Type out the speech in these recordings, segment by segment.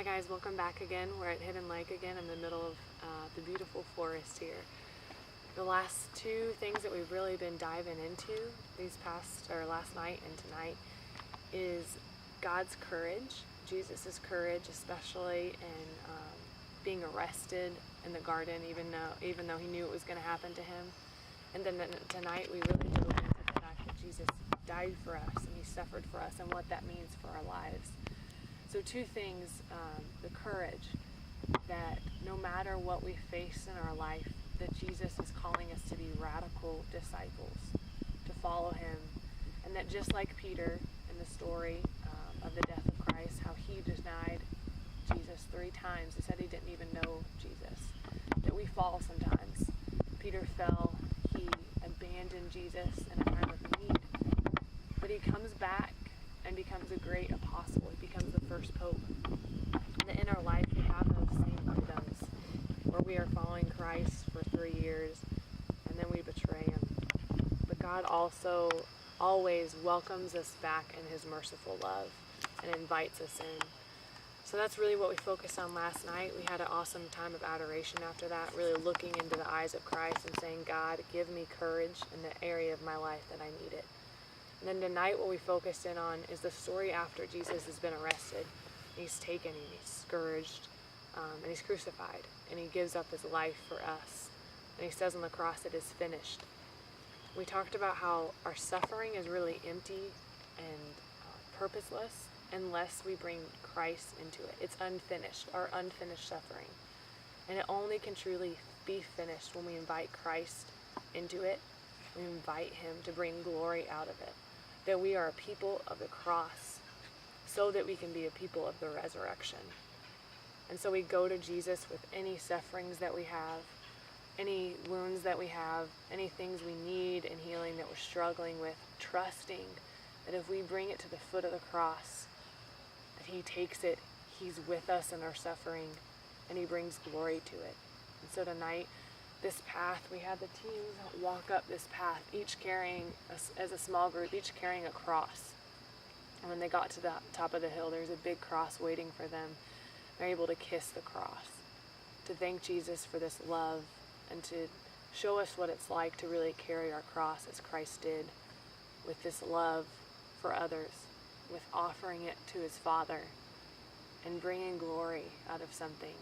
Hi guys, welcome back again. We're at Hidden Lake again in the middle of the beautiful forest here. The last two things that we've really been diving into last night and tonight is God's courage, Jesus' courage, especially in being arrested in the garden, even though he knew it was going to happen to him. And then tonight we really dove into the fact that Jesus died for us and he suffered for us and what that means for our lives. So two things, the courage that no matter what we face in our life, that Jesus is calling us to be radical disciples, to follow him. And that just like Peter in the story of the death of Christ, how he denied Jesus 3 times. He said he didn't even know Jesus. That we fall sometimes. Peter fell, he abandoned Jesus in a time of need. But he comes back and becomes a great apostle. He becomes the first pope. And in our life we have those same rhythms where we are following Christ for 3 years and then we betray him. But God also always welcomes us back in his merciful love and invites us in. So that's really what we focused on last night. We had an awesome time of adoration after that, really looking into the eyes of Christ and saying, God, give me courage in the area of my life that I need it. And then tonight what we focused in on is the story after Jesus has been arrested. He's taken and he's scourged and he's crucified and he gives up his life for us. And he says on the cross, it is finished. We talked about how our suffering is really empty and purposeless unless we bring Christ into it. It's unfinished, our unfinished suffering. And it only can truly be finished when we invite Christ into it. We invite him to bring glory out of it. That we are a people of the cross so that we can be a people of the resurrection. And so we go to Jesus with any sufferings that we have, any wounds that we have, any things we need in healing that we're struggling with, trusting that if we bring it to the foot of the cross, that he takes it, he's with us in our suffering, and he brings glory to it. And so tonight, this path, we had the teams walk up this path, each carrying, as a small group, each carrying a cross. And when they got to the top of the hill, there's a big cross waiting for them. They're able to kiss the cross, to thank Jesus for this love, and to show us what it's like to really carry our cross as Christ did, with this love for others, with offering it to his Father, and bringing glory out of something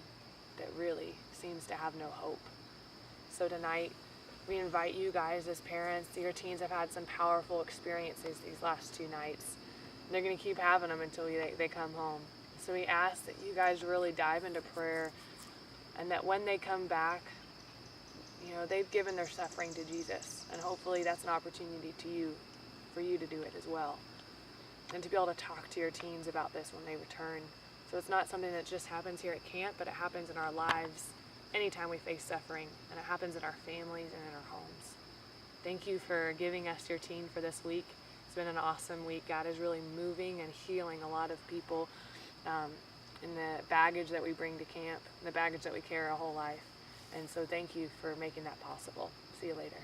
that really seems to have no hope. So tonight, we invite you guys as parents, your teens have had some powerful experiences these last 2 nights. And they're going to keep having them until they come home. So we ask that you guys really dive into prayer and that when they come back, they've given their suffering to Jesus. And hopefully that's an opportunity for you to do it as well. And to be able to talk to your teens about this when they return. So it's not something that just happens here at camp, but it happens in our lives anytime we face suffering, and it happens in our families and in our homes. Thank you for giving us your teen for this week. It's been an awesome week. God is really moving and healing a lot of people in the baggage that we bring to camp, the baggage that we carry our whole life. And so thank you for making that possible. See you later.